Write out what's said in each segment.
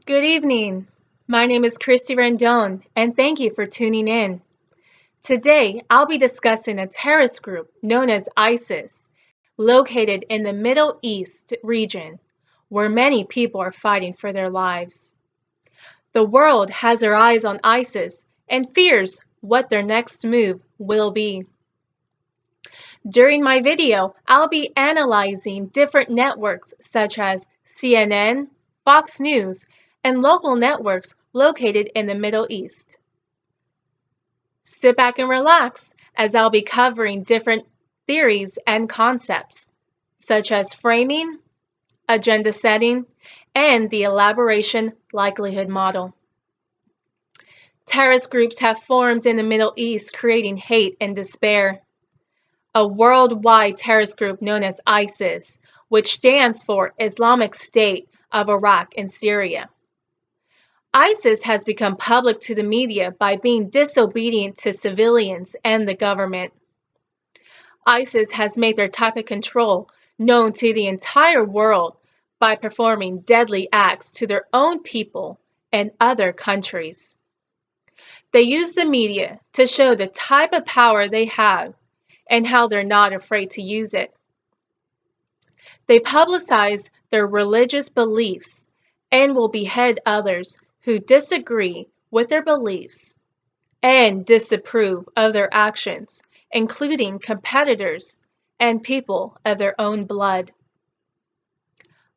Good evening. My name is Christy Rendon, and thank you for tuning in. Today, I'll be discussing a terrorist group known as ISIS, located in the Middle East region, where many people are fighting for their lives. The world has their eyes on ISIS and fears what their next move will be. During my video, I'll be analyzing different networks such as CNN, Fox News, and local networks located in the Middle East. Sit back and relax as I'll be covering different theories and concepts, such as framing, agenda setting, and the elaboration likelihood model. Terrorist groups have formed in the Middle East, creating hate and despair. A worldwide terrorist group known as ISIS, which stands for Islamic State of Iraq and Syria. ISIS has become public to the media by being disobedient to civilians and the government. ISIS has made their type of control known to the entire world by performing deadly acts to their own people and other countries. They use the media to show the type of power they have and how they're not afraid to use it. They publicize their religious beliefs and will behead others who disagree with their beliefs and disapprove of their actions, including competitors and people of their own blood.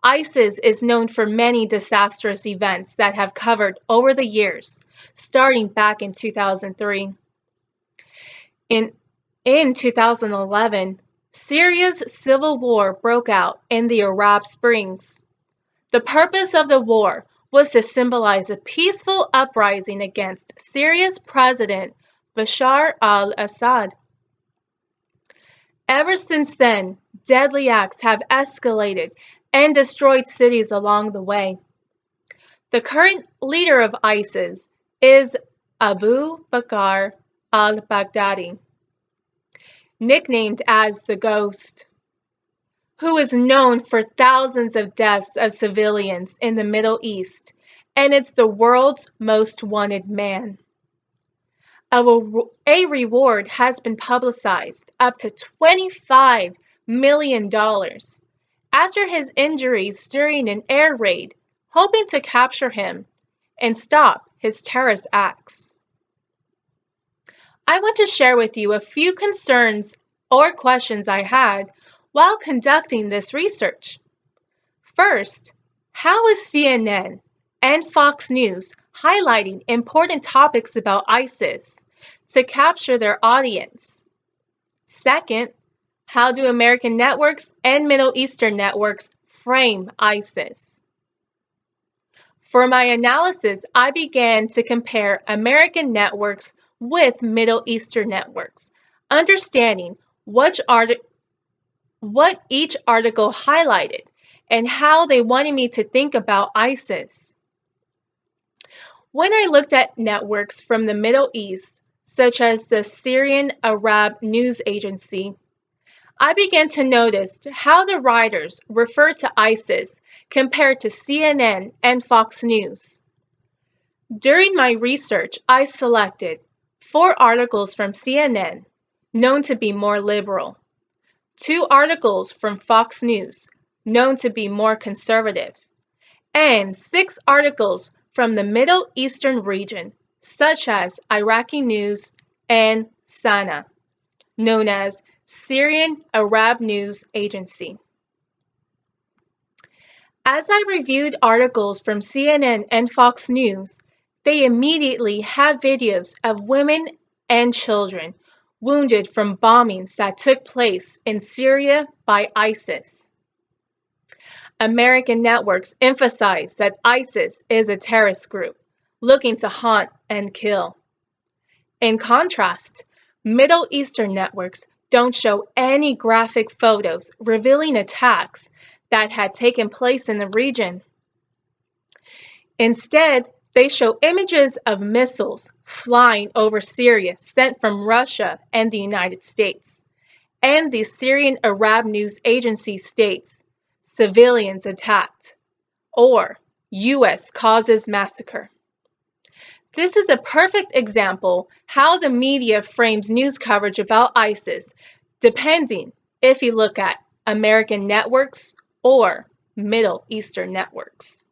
ISIS is known for many disastrous events that have covered over the years, starting back in 2003. In 2011, Syria's civil war broke out in the Arab Springs. The purpose of the war was to symbolize a peaceful uprising against Syria's president Bashar al-Assad. Ever since then, deadly acts have escalated and destroyed cities along the way. The current leader of ISIS is Abu Bakr al-Baghdadi, nicknamed as the Ghost, who is known for thousands of deaths of civilians in the Middle East, and it's the world's most wanted man. A reward has been publicized up to $25 million after his injuries during an air raid, hoping to capture him and stop his terrorist acts. I want to share with you a few concerns or questions I had while conducting this research. First, how is CNN and Fox News highlighting important topics about ISIS to capture their audience? Second, how do American networks and Middle Eastern networks frame ISIS? For my analysis, I began to compare American networks with Middle Eastern networks, understanding what each article highlighted and how they wanted me to think about ISIS. When I looked at networks from the Middle East, such as the Syrian Arab News Agency, I began to notice how the writers refer to ISIS compared to CNN and Fox News. During my research, I selected 4 articles from CNN, known to be more liberal, 2 articles from Fox News, known to be more conservative, and 6 articles from the Middle Eastern region, such as Iraqi News and SANA, known as Syrian Arab News Agency. As I reviewed articles from CNN and Fox News, they immediately have videos of women and children wounded from bombings that took place in Syria by ISIS. American networks emphasize that ISIS is a terrorist group looking to hunt and kill. In contrast, Middle Eastern networks don't show any graphic photos revealing attacks that had taken place in the region. Instead, they show images of missiles flying over Syria sent from Russia and the United States, and the Syrian Arab News Agency states civilians attacked, or U.S. causes massacre. This is a perfect example how the media frames news coverage about ISIS, depending if you look at American networks or Middle Eastern networks.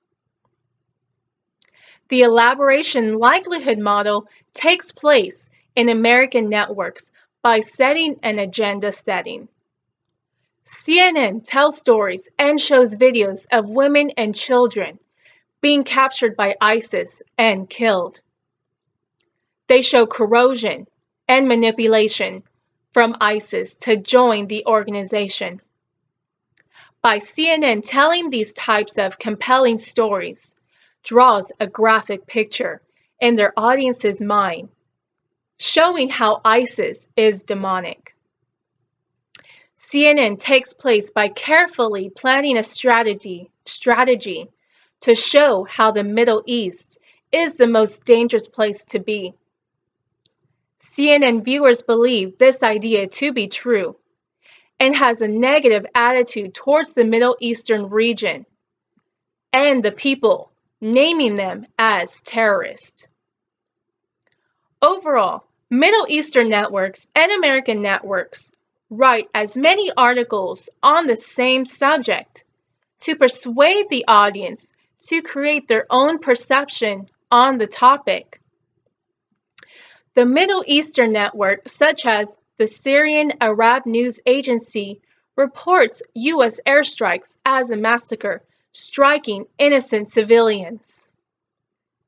The elaboration likelihood model takes place in American networks by setting an agenda setting. CNN tells stories and shows videos of women and children being captured by ISIS and killed. They show corrosion and manipulation from ISIS to join the organization. By CNN telling these types of compelling stories, draws a graphic picture in their audience's mind, showing how ISIS is demonic. CNN takes place by carefully planning a strategy to show how the Middle East is the most dangerous place to be. CNN viewers believe this idea to be true and has a negative attitude towards the Middle Eastern region and the people, naming them as terrorists. Overall, Middle Eastern networks and American networks write as many articles on the same subject to persuade the audience to create their own perception on the topic. The Middle Eastern network, such as the Syrian Arab News Agency, reports U.S. airstrikes as a massacre, striking innocent civilians.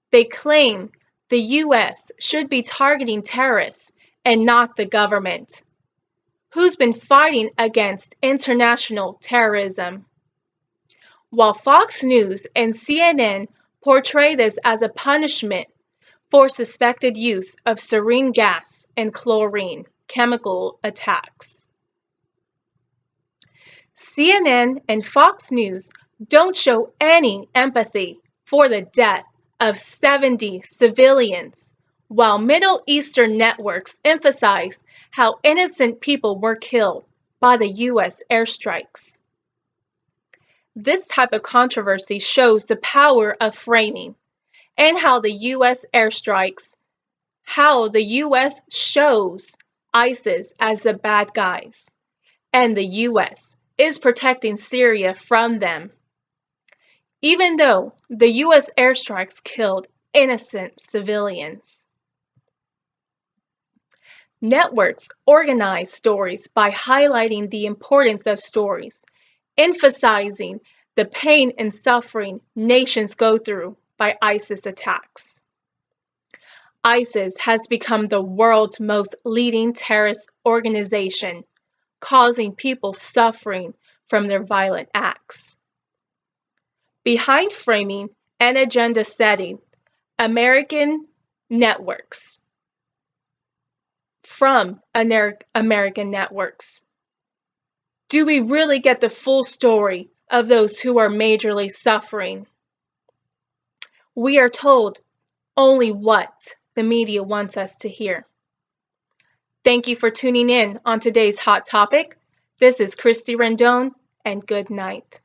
They claim the U.S. should be targeting terrorists and not the government, who's been fighting against international terrorism. While Fox News and CNN portray this as a punishment for suspected use of sarin gas and chlorine chemical attacks. CNN and Fox News don't show any empathy for the death of 70 civilians, while Middle Eastern networks emphasize how innocent people were killed by the U.S. airstrikes. This type of controversy shows the power of framing and how the U.S. shows ISIS as the bad guys, and the U.S. is protecting Syria from them, even though the U.S. airstrikes killed innocent civilians. Networks organize stories by highlighting the importance of stories, emphasizing the pain and suffering nations go through by ISIS attacks. ISIS has become the world's most leading terrorist organization, causing people suffering from their violent acts. Behind framing and agenda setting, American networks. From American networks. Do we really get the full story of those who are majorly suffering? We are told only what the media wants us to hear. Thank you for tuning in on today's Hot Topic. This is Christy Rendon, and good night.